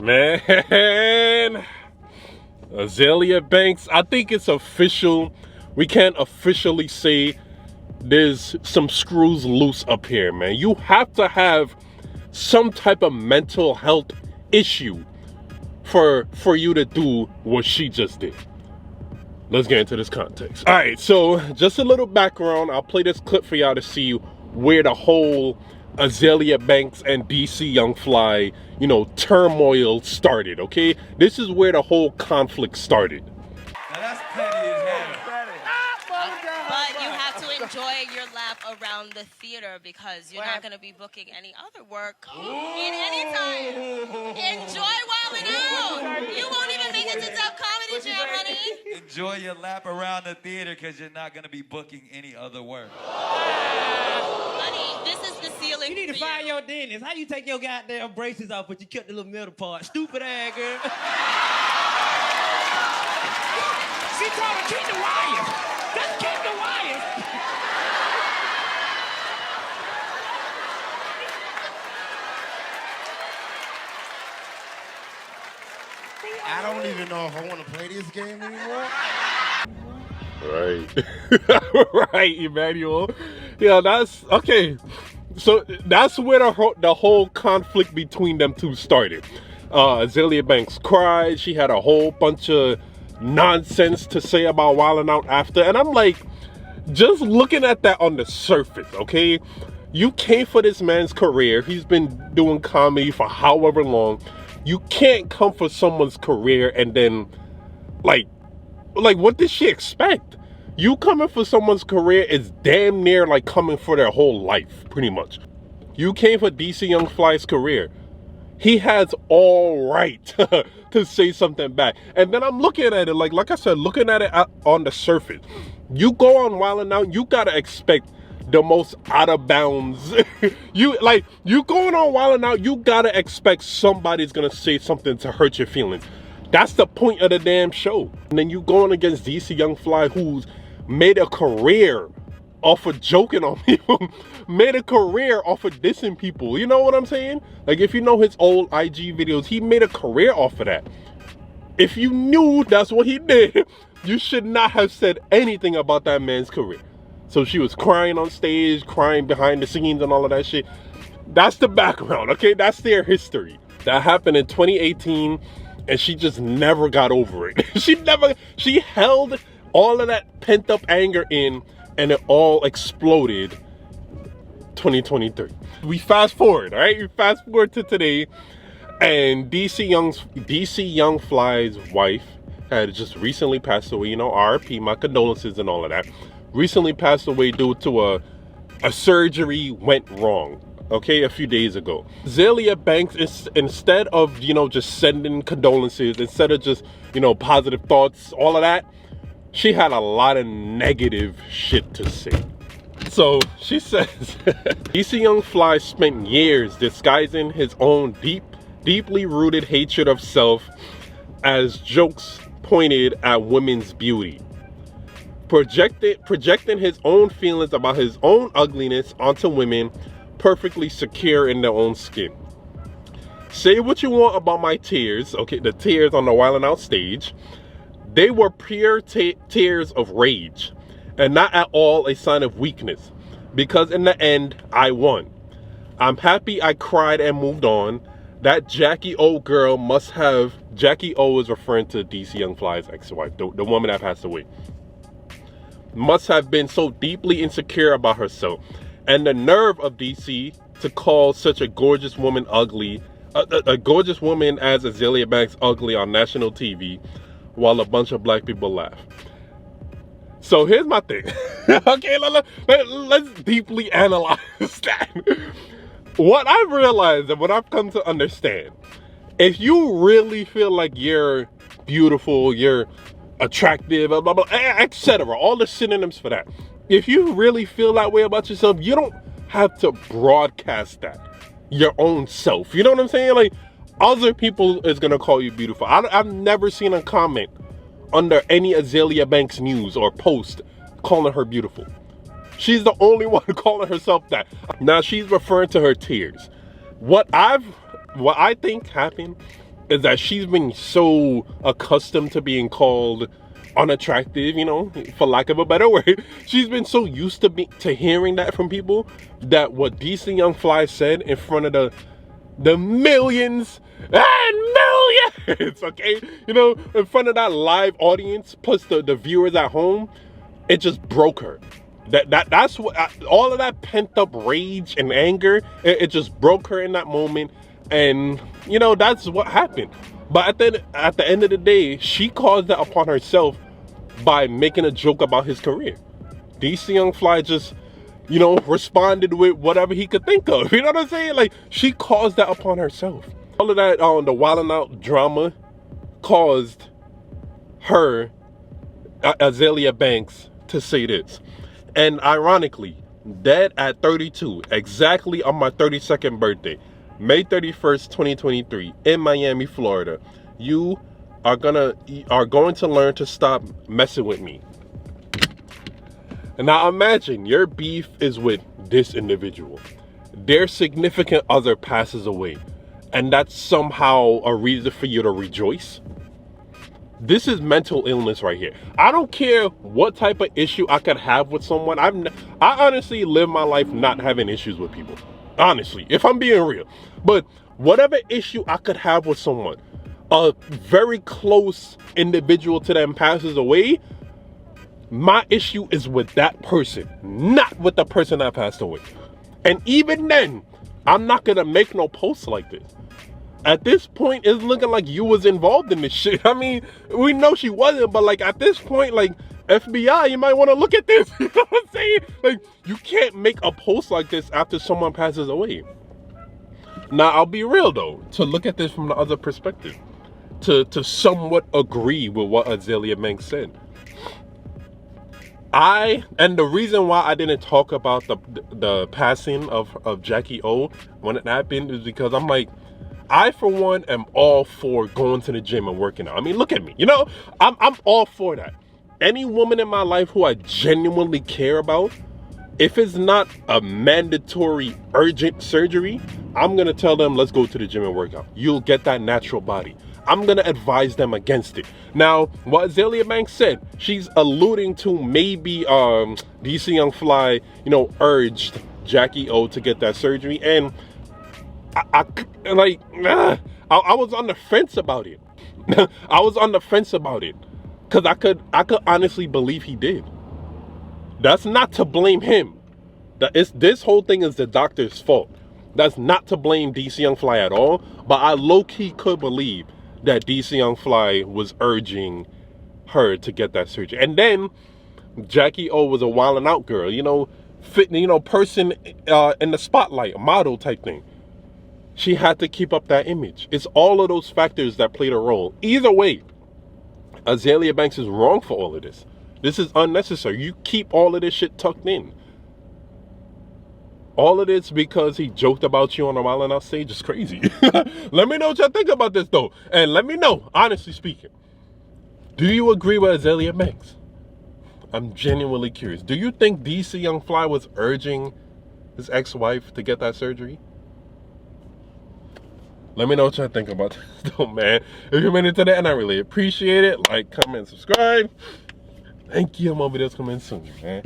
Man, Azealia Banks, I think it's official. We can't officially say there's some screws loose up here, man. You have to have some type of mental health issue for you to do what she just did. Let's get into this context. All right, so just a little background. I'll play this clip for y'all to see where the whole Azealia Banks and DC Young Fly, you know, turmoil started, okay? This is where the whole conflict started. Now that's petty as hell. But you have to enjoy your lap around the theater because you're not going to be booking any other work in any time. Enjoy Wildin' Out. You won't even make it to Dub Comedy Jam, honey. Enjoy your lap around the theater because you're not going to be booking any other work. Honey, this is the ceiling. You need to for find your dentist. How you take your goddamn braces off but you cut the little middle part? Stupid ass girl. She told her keep the wires. Just keep the wires. I don't even know if I want to play this game anymore. Right. Right, Emmanuel. Yeah, that's okay. So that's where the whole conflict between them two started. Azealia Banks cried. She had a whole bunch of nonsense to say about Wildin' Out after. And I'm like, just looking at that on the surface, okay? You came for this man's career. He's been doing comedy for however long. You can't come for someone's career and then, like what did she expect? You coming for someone's career is damn near like coming for their whole life, pretty much. You came for DC Young Fly's career. He has all right to say something back. And then I'm looking at it, like I said, looking at it on the surface. You go on Wildin' Out, you gotta expect the most out of bounds. you going on Wildin' Out, you gotta expect somebody's gonna say something to hurt your feelings. That's the point of the damn show. And then you going against DC Young Fly, who's made a career off of joking on people, made a career off of dissing people. You know what I'm saying? Like, if you know his old IG videos, he made a career off of that. If you knew that's what he did, you should not have said anything about that man's career. So she was crying on stage, crying behind the scenes and all of that shit. That's the background, okay? That's their history. That happened in 2018, and she just never got over it. She held all of that pent-up anger in, and it all exploded 2023. We fast forward, all right? We fast forward to today, and DC Young Fly's wife had just recently passed away. You know, RIP, my condolences and all of that. Recently passed away due to a surgery went wrong, okay, a few days ago. Azealia Banks, instead of, you know, just sending condolences, instead of just, you know, positive thoughts, all of that, she had a lot of negative shit to say. So she says, DC Young Fly spent years disguising his own deeply rooted hatred of self as jokes pointed at women's beauty. Projecting his own feelings about his own ugliness onto women perfectly secure in their own skin. Say what you want about my tears, okay, the tears on the Wildin' Out stage. They were pure tears of rage and not at all a sign of weakness, because in the end, I won. I'm happy I cried and moved on. That Jackie O girl must have, Jackie O is referring to DC Young Fly's ex-wife, the woman that passed away, must have been so deeply insecure about herself. And the nerve of DC to call such a gorgeous woman ugly, a gorgeous woman as Azealia Banks ugly on national TV, while a bunch of black people laugh. So here's my thing. Okay, let's deeply analyze that. What I've realized and what I've come to understand, if you really feel like you're beautiful, you're attractive, blah, blah, blah, etc., all the synonyms for that, if you really feel that way about yourself, you don't have to broadcast that, your own self. You know what I'm saying? Like, other people is gonna call you beautiful. I've never seen a comment under any Azealia Banks news or post calling her beautiful. She's the only one calling herself that. Now she's referring to her tears. What I think happened is that she's been so accustomed to being called unattractive, you know, for lack of a better word. She's been so used to hearing that from people, that what DC Young Fly said in front of the millions and millions, okay, you know, in front of that live audience plus the viewers at home, it just broke her. That's what all of that pent-up rage and anger, it just broke her in that moment. And you know, that's what happened. But at the end of the day, she caused that upon herself by making a joke about his career. DC Young Fly just, you know, responded with whatever he could think of. You know what I'm saying? Like, she caused that upon herself. All of that the Wildin' Out drama caused her, Azealia Banks, to say this. And ironically, dead at 32, exactly on my 32nd birthday, May 31st, 2023, in Miami, Florida, you are going to learn to stop messing with me. And now imagine your beef is with this individual. Their significant other passes away, and that's somehow a reason for you to rejoice. This is mental illness right here. I don't care what type of issue I could have with someone. I honestly live my life not having issues with people. Honestly, if I'm being real. But whatever issue I could have with someone, a very close individual to them passes away, my issue is with that person, not with the person that passed away. And even then, I'm not gonna make no posts like this. At this point, it's looking like you was involved in this shit. I mean, we know she wasn't, but like at this point, like, FBI, you might want to look at this. You know what I'm saying? Like, you can't make a post like this after someone passes away. Now, I'll be real though, to look at this from the other perspective, to somewhat agree with what Azealia Banks said. And the reason why I didn't talk about the passing of Jackie O when it happened is because I'm like, I for one am all for going to the gym and working out. I mean, look at me, you know, I'm all for that. Any woman in my life who I genuinely care about, if it's not a mandatory urgent surgery, I'm gonna tell them, let's go to the gym and work out. You'll get that natural body. I'm gonna advise them against it. Now, what Azealia Banks said, she's alluding to maybe DC Young Fly, you know, urged Jackie O to get that surgery, and I was on the fence about it. I was on the fence about it because I could honestly believe he did. That's not to blame him. This whole thing is the doctor's fault. That's not to blame DC Young Fly at all. But I low-key could believe that DC Young Fly was urging her to get that surgery. And then Jackie O was a wildin' out girl, you know, fit, you know, person in the spotlight, a model type thing. She had to keep up that image. It's all of those factors that played a role. Either way, Azealia Banks is wrong for all of this. This is unnecessary. You keep all of this shit tucked in. All of this because he joked about you on the Wildin' Out stage is crazy. Let me know what y'all think about this though. And let me know, honestly speaking, do you agree with Azealia Banks? I'm genuinely curious. Do you think DC Young Fly was urging his ex-wife to get that surgery? Let me know what y'all think about this though, man. If you made it to the end, I really appreciate it. Like, comment, subscribe. Thank you. More videos coming soon, man.